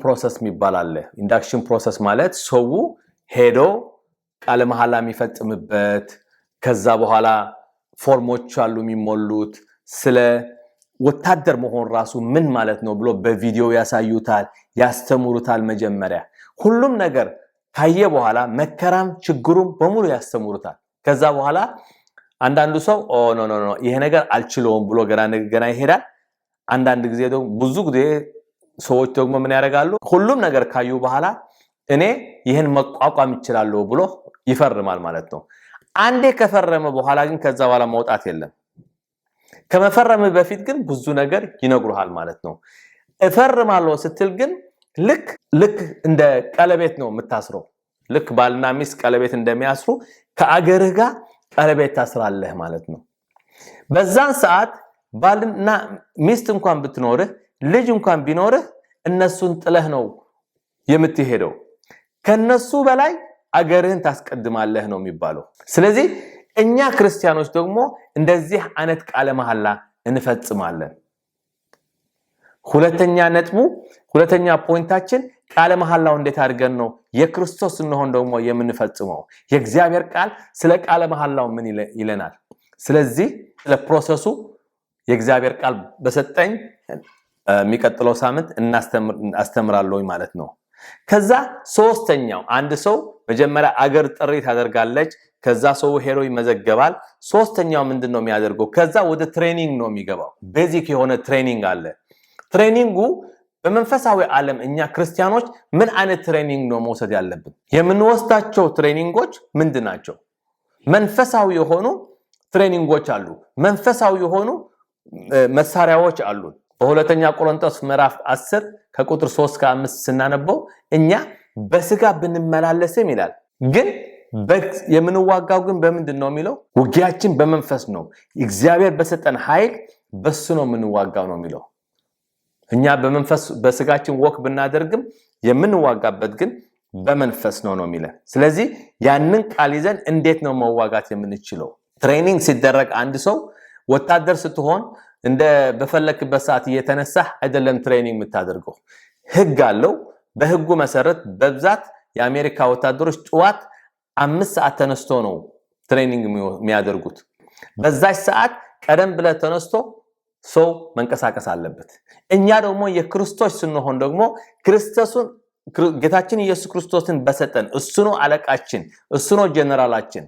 ፕሮሰስ የሚባል አለ። ኢንዳክሽን ፕሮሰስ ማለት ሰው ሄዶ ቃለ መሐላ የሚፈጽምበት ከዛ በኋላ ፎርሞች አሉ የሚሞሉት ስለ ወታደር መሆን ራሱ ምን ማለት ነው ብሎ በቪዲዮ ያሳዩታል፣ ያስተምሩታል። መጀመሪያ ሁሉም ነገር ካየ በኋላ መከራም ችግሩም በሙሉ ያስተምሩታል። ከዛ በኋላ አንዳንዱ ሰው ኖ ይሄ ነገር አልችለውም ብሎ ገና ይሄዳል። አንዳንድ ጊዜ ደግሞ ብዙ ጊዜ ሰዎች ደግሞ ምን ያደርጋሉ? ሁሉም ነገር ካዩ በኋላ እኔ ይሄን መቋቋም ይችላል ብሎ ይፈርማል ማለት ነው። አንዴ ከፈረመ በኋላ ግን ከዛ በኋላ መውጣት የለም። ከመፈረም በፊት ግን ብዙ ነገር ይነግሩሃል ማለት ነው። እፈርማለሁ ስትል ግን ልክ እንደ ቀለቤት ነው የምታስረው። ልክ ባልና ሚስት ቀለቤት እንደሚያስሩ ከአገርህ ጋር ቀለቤት ታስራለህ ማለት ነው። በዛን ሰዓት ባልና ሚስት እንኳን ብትኖርህ ልጅ እንኳን ቢኖርህ እነሱን ጥለህ ነው የምትሄደው። ከነሱ በላይ አገርህን ታስቀድማለህ ነው የሚባለው። ስለዚህ እኛ ክርስቲያኖች ደግሞ እንደዚህ አይነት ቃለ መሐላ እንፈጽማለን። ሁለተኛ ፖይንታችን ቃለ መሐላው እንዴት አድርገን ነው የክርስቶስ እንሆን ደግሞ የምንፈጽመው? የእግዚአብሔር ቃል ስለ ቃለ መሐላው ምን ይለናል? ስለዚህ ስለ ፕሮሰሱ የእግዚአብሔር ቃል በሰጠኝ የሚቀጥለው ሳምንት አስተምራለሁ ማለት ነው። ከዛ ሶስተኛው አንድ ሰው መጀመሪያ አገር ጥሪ ታደርጋለች። ከዛ ሰው ሄሮ ይመዘገባል። ሶስተኛው ምንድነው የሚያደርገው? ከዛ ወደ ትሬኒንግ ነው የሚገባው። ቤዚክ የሆነ ትሬኒንግ አለ። ትሬኒንጉ በመንፈሳዊ ዓለም እኛ ክርስቲያኖች ምን አይነት ትሬኒንግ ነው መውሰድ ያለብን? የምንወስዳቸው ትሬኒንጎች ምንድናቸው? መንፈሳዊ የሆኑ ትሬኒንጎች አሉ። መንፈሳዊ የሆኑ መሳሪያዎች አሉ። በሁለተኛ ቆሮንቶስ ምዕራፍ 10 ከቁጥር 3 እስከ 5 ስናነበው እኛ በስጋ ብንመላለስም ይላል፣ ግን የምንዋጋው ግን በምንድን ነው የሚለው? ውጊያችን በመንፈስ ነው፣ እግዚአብሔር በሰጠን ኃይል በሱ ነው የምንዋጋው ነው የሚለው። እኛ በመንፈስ በስጋችን ወክ ብናደርግም የምንዋጋበት ግን በመንፈስ ነው የሚለው። ስለዚህ ያንን ቃል ይዘን እንዴት ነው መዋጋት የምንችለው? ትሬኒንግ ሲደረግ አንድ ሰው ወታደር ስትሆን እንደ በፈለክበት ሰዓት እየተነሳህ አይደለም ትሬኒንግ የምታደርገው። ህግ አለው። በህጉ መሰረት በብዛት የአሜሪካ ወታደሮች ጠዋት 5 ሰዓት ተነስቶ ነው ትሬኒንግ የሚያደርጉት። በዛች ሰዓት ቀደም ብለ ተነስቶ ሰው መንቀሳቀስ አለበት። እኛ ደግሞ የክርስቶስ ስንሆን ደግሞ ጌታችን ኢየሱስ ክርስቶስን በሰጠን እሱ ነው አለቃችን፣ እሱ ነው ጀነራላችን።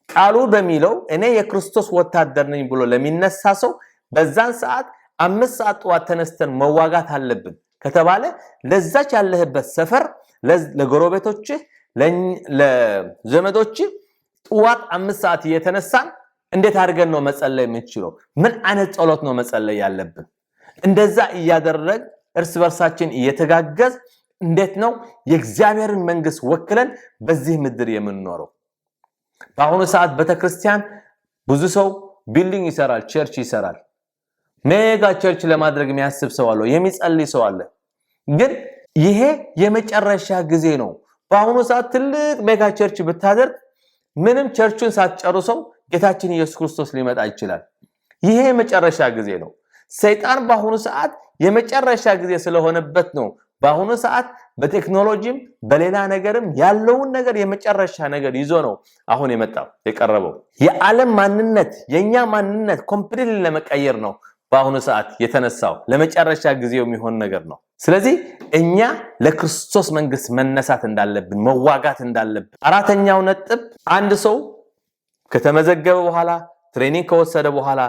ቃሉ በሚለው እኔ የክርስቶስ ወታደር ነኝ ብሎ ለሚነሳ ሰው በዛን ሰዓት 5 ሰዓት ጠዋት ተነስተን መዋጋት አለብን ከተባለ ለዛች ያለህበት ሰፈር ለጎረቤቶች ለዘመዶች ጠዋት 5 ሰዓት እየተነሳን እንዴት አድርገን ነው መጸለይ የምንችለው? ምን አይነት ጸሎት ነው መጸለይ ያለብን? እንደዛ እያደረግ እርስ በርሳችን እየተጋገዝ እንዴት ነው የእግዚአብሔርን መንግስት ወክለን በዚህ ምድር የምንኖረው? በአሁኑ ሰዓት ቤተክርስቲያን ብዙ ሰው ቢልዲንግ ይሰራል፣ ቸርች ይሰራል። ሜጋ ቸርች ለማድረግ የሚያስብ ሰው አለ፣ የሚጸልይ ሰው አለ። ግን ይሄ የመጨረሻ ጊዜ ነው። በአሁኑ ሰዓት ትልቅ ሜጋ ቸርች ብታደርግ ምንም ቸርቹን ሳትጨርሰው ጌታችን ኢየሱስ ክርስቶስ ሊመጣ ይችላል። ይሄ የመጨረሻ ጊዜ ነው። ሰይጣን በአሁኑ ሰዓት የመጨረሻ ጊዜ ስለሆነበት ነው በአሁኑ ሰዓት በቴክኖሎጂም በሌላ ነገርም ያለውን ነገር የመጨረሻ ነገር ይዞ ነው አሁን የቀረበው። የዓለም ማንነት የኛ ማንነት ኮምፕሊትሊ ለመቀየር ነው በአሁኑ ሰዓት የተነሳው። ለመጨረሻ ጊዜው የሚሆን ነገር ነው። ስለዚህ እኛ ለክርስቶስ መንግስት መነሳት እንዳለብን መዋጋት እንዳለብን። አራተኛው ነጥብ አንድ ሰው ከተመዘገበ በኋላ ትሬኒንግ ከወሰደ በኋላ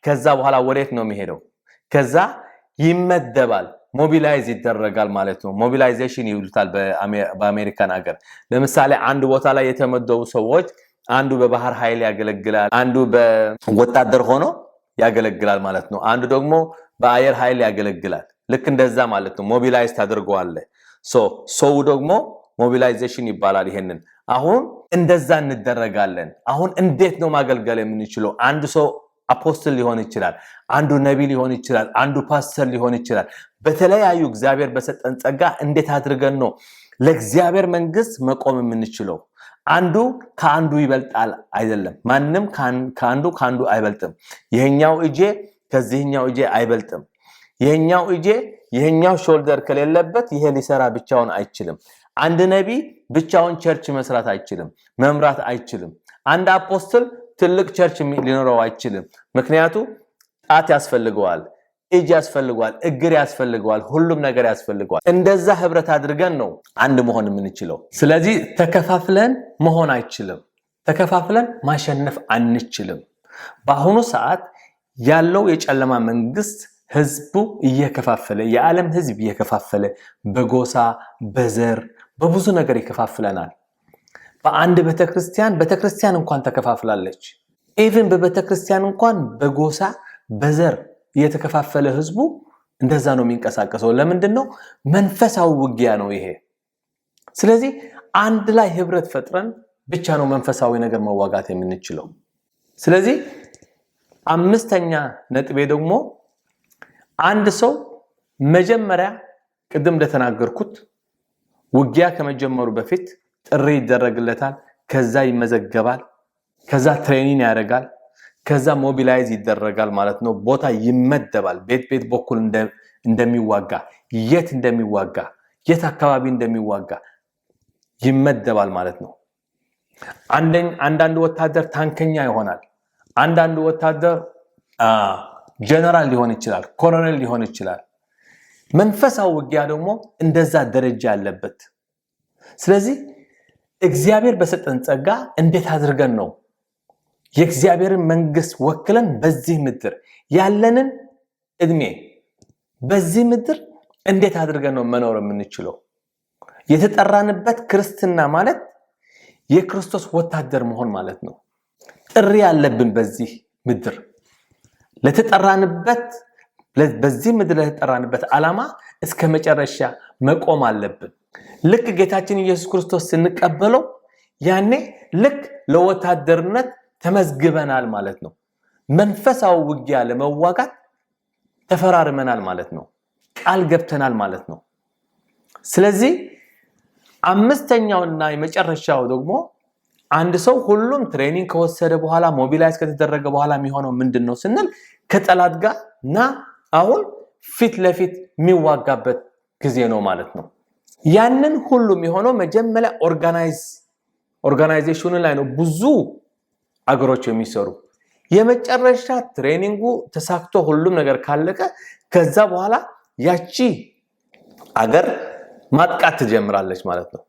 ከዛ በኋላ ወዴት ነው የሚሄደው? ከዛ ይመደባል፣ ሞቢላይዝ ይደረጋል ማለት ነው። ሞቢላይዜሽን ይሉታል በአሜሪካን ሀገር። ለምሳሌ አንድ ቦታ ላይ የተመደቡ ሰዎች አንዱ በባህር ኃይል ያገለግላል፣ አንዱ በወታደር ሆኖ ያገለግላል ማለት ነው። አንዱ ደግሞ በአየር ኃይል ያገለግላል። ልክ እንደዛ ማለት ነው። ሞቢላይዝ ታደርገዋል። ሰው ደግሞ ሞቢላይዜሽን ይባላል። ይሄንን አሁን እንደዛ እንደረጋለን። አሁን እንዴት ነው ማገልገል የምንችለው? አንድ ሰው አፖስትል ሊሆን ይችላል፣ አንዱ ነብይ ሊሆን ይችላል፣ አንዱ ፓስተር ሊሆን ይችላል። በተለያዩ እግዚአብሔር በሰጠን ጸጋ እንዴት አድርገን ነው ለእግዚአብሔር መንግስት መቆም የምንችለው? አንዱ ከአንዱ ይበልጣል አይደለም። ማንንም ከአንዱ አይበልጥም። ይሄኛው እጄ ከዚህኛው እጄ አይበልጥም። ይሄኛው እጄ ይሄኛው ሾልደር ከሌለበት ይሄ ሊሰራ ብቻውን አይችልም። አንድ ነብይ ብቻውን ቸርች መስራት አይችልም፣ መምራት አይችልም። አንድ አፖስትል ትልቅ ቸርች ሊኖረው አይችልም። ምክንያቱም ጣት ያስፈልገዋል፣ እጅ ያስፈልገዋል፣ እግር ያስፈልገዋል፣ ሁሉም ነገር ያስፈልገዋል። እንደዛ ህብረት አድርገን ነው አንድ መሆን የምንችለው። ስለዚህ ተከፋፍለን መሆን አይችልም። ተከፋፍለን ማሸነፍ አንችልም። በአሁኑ ሰዓት ያለው የጨለማ መንግስት ህዝቡ እየከፋፈለ የዓለም ህዝብ እየከፋፈለ በጎሳ በዘር በብዙ ነገር ይከፋፍለናል። በአንድ ቤተክርስቲያን እንኳን ተከፋፍላለች። ኢቭን በቤተክርስቲያን እንኳን በጎሳ በዘር እየተከፋፈለ ህዝቡ እንደዛ ነው የሚንቀሳቀሰው። ለምንድነው? መንፈሳዊ ውጊያ ነው ይሄ። ስለዚህ አንድ ላይ ህብረት ፈጥረን ብቻ ነው መንፈሳዊ ነገር መዋጋት የምንችለው። ስለዚህ አምስተኛ ነጥቤ ደግሞ አንድ ሰው መጀመሪያ ቅድም እንደተናገርኩት ውጊያ ከመጀመሩ በፊት ጥሪ ይደረግለታል፣ ከዛ ይመዘገባል፣ ከዛ ትሬኒንግ ያደርጋል፣ ከዛ ሞቢላይዝ ይደረጋል ማለት ነው። ቦታ ይመደባል። ቤት በኩል እንደሚዋጋ የት እንደሚዋጋ የት አካባቢ እንደሚዋጋ ይመደባል ማለት ነው። አንዳንድ ወታደር ታንከኛ ይሆናል። አንዳንድ ወታደር ጀነራል ሊሆን ይችላል፣ ኮሎኔል ሊሆን ይችላል። መንፈሳዊ ውጊያ ደግሞ እንደዛ ደረጃ ያለበት። ስለዚህ እግዚአብሔር በሰጠን ጸጋ እንዴት አድርገን ነው የእግዚአብሔርን መንግስት ወክለን በዚህ ምድር ያለንን እድሜ በዚህ ምድር እንዴት አድርገን ነው መኖር የምንችለው? የተጠራንበት ክርስትና ማለት የክርስቶስ ወታደር መሆን ማለት ነው። ጥሪ ያለብን በዚህ ምድር ለተጠራንበት በዚህ ምድር ለተጠራንበት ዓላማ እስከ መጨረሻ መቆም አለብን። ልክ ጌታችን ኢየሱስ ክርስቶስ ስንቀበለው ያኔ ልክ ለወታደርነት ተመዝግበናል ማለት ነው። መንፈሳዊ ውጊያ ለመዋጋት ተፈራርመናል ማለት ነው። ቃል ገብተናል ማለት ነው። ስለዚህ አምስተኛውና የመጨረሻው ደግሞ አንድ ሰው ሁሉም ትሬኒንግ ከወሰደ በኋላ ሞቢላይዝ ከተደረገ በኋላ የሚሆነው ምንድነው ስንል ከጠላት ጋር አሁን ፊት ለፊት የሚዋጋበት ጊዜ ነው ማለት ነው። ያንን ሁሉ የሚሆነው መጀመሪያ ኦርጋናይዜሽኑ ላይ ነው ብዙ አገሮች የሚሰሩ። የመጨረሻ ትሬኒንጉ ተሳክቶ ሁሉም ነገር ካለቀ ከዛ በኋላ ያቺ አገር ማጥቃት ትጀምራለች ማለት ነው።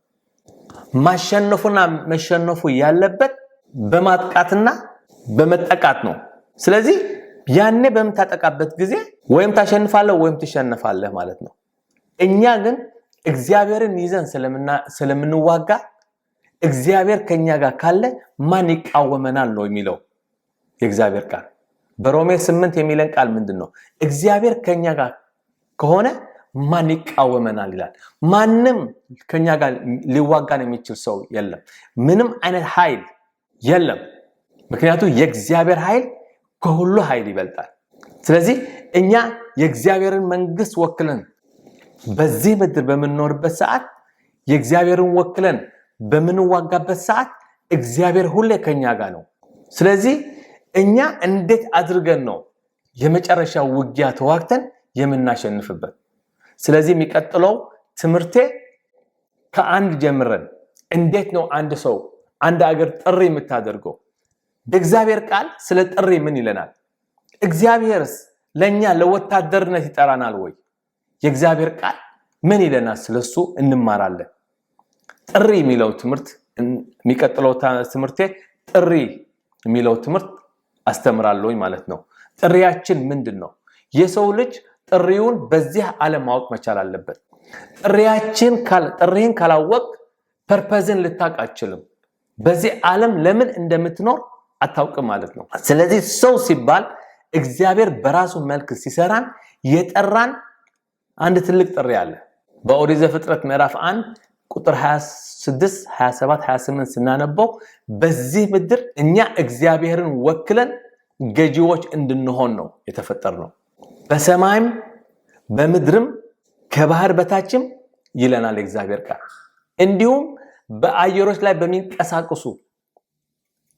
ማሸነፉና መሸነፉ ያለበት በማጥቃትና በመጠቃት ነው። ስለዚህ ያኔ በመታጠቃበት ጊዜ ወይም ታሸንፋለህ ወይም ትሸነፋለህ ማለት ነው። እኛ ግን እግዚአብሔርን ይዘን ስለምንዋጋ እግዚአብሔር ከኛ ጋር ካለ ማን ይቃወመናል ነው የሚለው የእግዚአብሔር ቃል። በሮሜ 8 የሚለን ቃል ምንድነው? እግዚአብሔር ከኛ ጋር ከሆነ ማን ይቃወመናል ይላል። ማንም ከኛ ጋር ሊዋጋን የሚችል ሰው የለም። ምንም አይነት ኃይል የለም። ምክንያቱም የእግዚአብሔር ኃይል ከሁሉ ኃይል ይበልጣል። ስለዚህ እኛ የእግዚአብሔርን መንግስት ወክለን በዚህ ምድር በምንኖርበት ሰዓት የእግዚአብሔርን ወክለን በምንዋጋበት ሰዓት እግዚአብሔር ሁሌ ከኛ ጋር ነው። ስለዚህ እኛ እንዴት አድርገን ነው የመጨረሻው ውጊያ ተዋግተን የምናሸንፍበት? ስለዚህ የሚቀጥለው ትምህርቴ ከአንድ ጀምረን እንዴት ነው አንድ ሰው አንድ አገር ጥሪ የምታደርገው? በእግዚአብሔር ቃል ስለ ጥሪ ምን ይለናል? እግዚአብሔርስ ለኛ ለወታደርነት ይጠራናል ወይ? የእግዚአብሔር ቃል ምን ይለናል? ስለሱ እንማራለን። ጥሪ የሚለው ትምህርት የሚቀጥለው ትምህርቴ ጥሪ የሚለው ትምህርት አስተምራለሁኝ ማለት ነው። ጥሪያችን ምንድነው? የሰው ልጅ ጥሪውን በዚህ ዓለም ማወቅ መቻል አለበት። ጥሪህን ካላወቅ ፐርፐዝን ልታውቅ አትችልም። በዚህ ዓለም ለምን እንደምትኖር አታውቅም ማለት ነው። ስለዚህ ሰው ሲባል እግዚአብሔር በራሱ መልክ ሲሰራን የጠራን አንድ ትልቅ ጥሪ አለ። በኦሪት ዘፍጥረት ምዕራፍ 1 ቁጥር 26 27 28 ስናነበው በዚህ ምድር እኛ እግዚአብሔርን ወክለን ገዢዎች እንድንሆን ነው የተፈጠርነው። በሰማይም በምድርም ከባህር በታችም ይለናል እግዚአብሔር ቃል። እንዲሁም በአየሮች ላይ በሚንቀሳቀሱ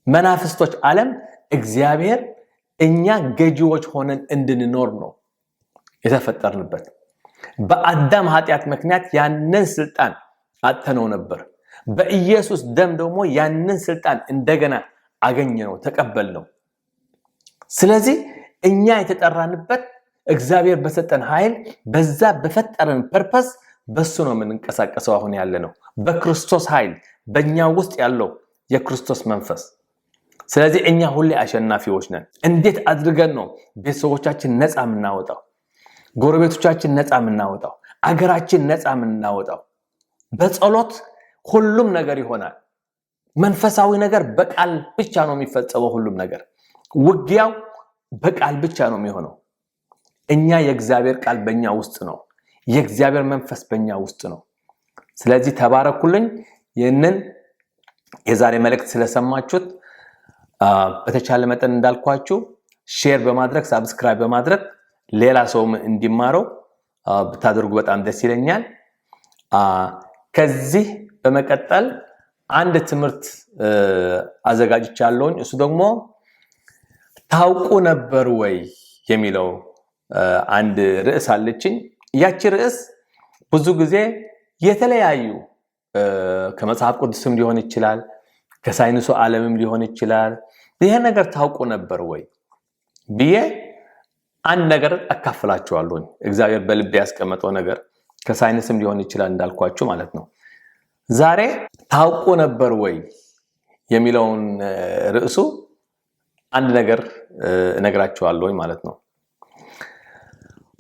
መናፍስቶች ዓለም እግዚአብሔር እኛ ገዢዎች ሆነን እንድንኖር ነው የተፈጠርንበት። በአዳም ኃጢአት ምክንያት ያንን ስልጣን አጥተነው ነበር። በኢየሱስ ደም ደግሞ ያንን ስልጣን እንደገና አገኘነው፣ ተቀበልነው። ስለዚህ እኛ የተጠራንበት እግዚአብሔር በሰጠን ኃይል በዛ በፈጠረን ፐርፐስ በሱ ነው የምንንቀሳቀሰው። አሁን ያለ ነው በክርስቶስ ኃይል በእኛ ውስጥ ያለው የክርስቶስ መንፈስ። ስለዚህ እኛ ሁሌ አሸናፊዎች ነን። እንዴት አድርገን ነው ቤተሰቦቻችን ነፃ የምናወጣው? ጎረቤቶቻችን ነፃ የምናወጣው? አገራችን ነፃ የምናወጣው? በጸሎት ሁሉም ነገር ይሆናል። መንፈሳዊ ነገር በቃል ብቻ ነው የሚፈጸመው። ሁሉም ነገር ውጊያው በቃል ብቻ ነው የሚሆነው። እኛ የእግዚአብሔር ቃል በእኛ ውስጥ ነው። የእግዚአብሔር መንፈስ በእኛ ውስጥ ነው። ስለዚህ ተባረኩልኝ። ይህንን የዛሬ መልእክት ስለሰማችሁት በተቻለ መጠን እንዳልኳችሁ ሼር በማድረግ ሳብስክራይብ በማድረግ ሌላ ሰውም እንዲማረው ብታደርጉ በጣም ደስ ይለኛል። ከዚህ በመቀጠል አንድ ትምህርት አዘጋጅቻለሁኝ። እሱ ደግሞ ታውቁ ነበር ወይ የሚለው አንድ ርዕስ አለችኝ። ያቺ ርዕስ ብዙ ጊዜ የተለያዩ ከመጽሐፍ ቅዱስም ሊሆን ይችላል፣ ከሳይንሱ ዓለምም ሊሆን ይችላል። ይሄ ነገር ታውቁ ነበር ወይ ብዬ አንድ ነገር አካፍላችኋለሁ። እግዚአብሔር በልቤ ያስቀመጠው ነገር ከሳይንስም ሊሆን ይችላል እንዳልኳችሁ ማለት ነው። ዛሬ ታውቁ ነበር ወይ የሚለውን ርዕሱ አንድ ነገር እነግራችኋለሁ ማለት ነው።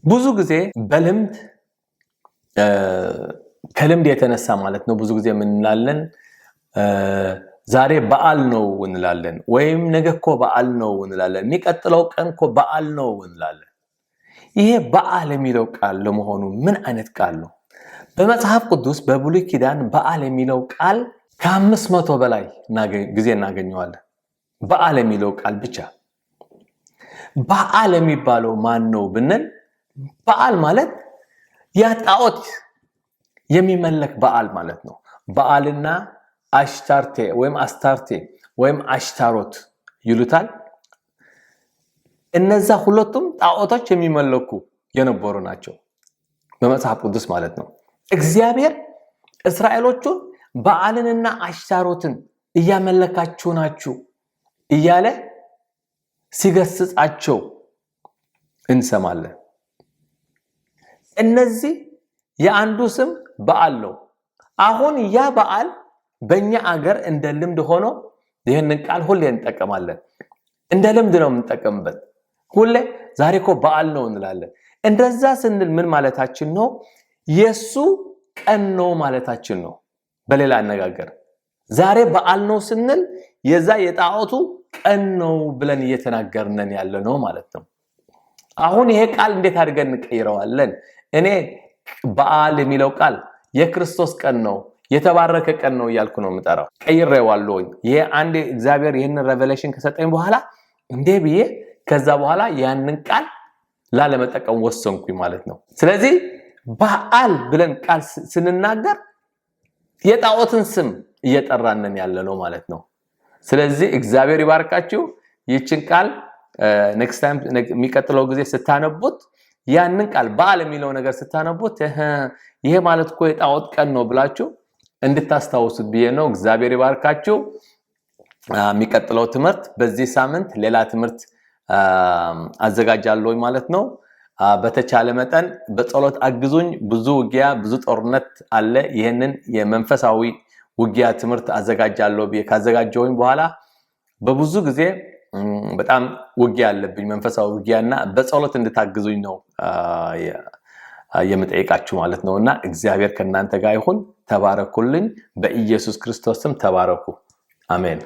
ብዙ ጊዜ በልምድ ከልምድ የተነሳ ማለት ነው ብዙ ጊዜ ምን እንላለን? ዛሬ በዓል ነው እንላለን፣ ወይም ነገ እኮ በዓል ነው እንላለን፣ የሚቀጥለው ቀን እኮ በዓል ነው እንላለን። ይሄ በዓል የሚለው ቃል ለመሆኑ ምን አይነት ቃል ነው? በመጽሐፍ ቅዱስ በብሉይ ኪዳን በዓል የሚለው ቃል ከ500 በላይ ጊዜ እናገኘዋለን። በዓል የሚለው ቃል ብቻ። በዓል የሚባለው ማን ነው ብንል፣ በዓል ማለት ያ ጣዖት የሚመለክ በዓል ማለት ነው። በዓልና አሽታርቴ ወይም አስታርቴ ወይም አሽታሮት ይሉታል። እነዛ ሁለቱም ጣዖቶች የሚመለኩ የነበሩ ናቸው በመጽሐፍ ቅዱስ ማለት ነው። እግዚአብሔር እስራኤሎቹን በዓልንና አሽታሮትን እያመለካችሁ ናችሁ እያለ ሲገስጻቸው እንሰማለን። እነዚህ የአንዱ ስም በዓል ነው። አሁን ያ በዓል በእኛ አገር እንደ ልምድ ሆኖ ይህንን ቃል ሁሌ እንጠቀማለን። እንደ ልምድ ነው የምንጠቀምበት። ሁሌ ዛሬ እኮ በዓል ነው እንላለን። እንደዛ ስንል ምን ማለታችን ነው? የሱ ቀን ነው ማለታችን ነው። በሌላ አነጋገር ዛሬ በዓል ነው ስንል የዛ የጣዖቱ ቀን ነው ብለን እየተናገርነን ያለ ነው ማለት ነው። አሁን ይሄ ቃል እንዴት አድርገን እንቀይረዋለን? እኔ በዓል የሚለው ቃል የክርስቶስ ቀን ነው፣ የተባረከ ቀን ነው እያልኩ ነው የምጠራው። ቀይሬዋለሁ። ይሄ አንድ እግዚአብሔር ይሄንን ሬቨሌሽን ከሰጠኝ በኋላ እንዴ ብዬ ከዛ በኋላ ያንን ቃል ላለመጠቀም ወሰንኩኝ ማለት ነው። ስለዚህ በዓል ብለን ቃል ስንናገር የጣዖትን ስም እየጠራንን ያለ ነው ማለት ነው። ስለዚህ እግዚአብሔር ይባርካችሁ። ይህችን ቃል ኔክስት ታይም የሚቀጥለው ጊዜ ስታነቡት ያንን ቃል በዓል የሚለው ነገር ስታነቡት ይሄ ማለት እኮ የጣዖት ቀን ነው ብላችሁ እንድታስታውሱት ብዬ ነው። እግዚአብሔር ይባርካችሁ። የሚቀጥለው ትምህርት በዚህ ሳምንት ሌላ ትምህርት አዘጋጃለሁ ማለት ነው። በተቻለ መጠን በጸሎት አግዙኝ። ብዙ ውጊያ ብዙ ጦርነት አለ። ይሄንን የመንፈሳዊ ውጊያ ትምህርት አዘጋጃለሁ ብዬ ካዘጋጀሁኝ በኋላ በብዙ ጊዜ በጣም ውጊያ አለብኝ መንፈሳዊ ውጊያና በጸሎት እንድታግዙኝ ነው የምጠይቃችሁ ማለት ነውና እግዚአብሔር ከእናንተ ጋር ይሁን። ተባረኩልኝ። በኢየሱስ ክርስቶስም ተባረኩ። አሜን።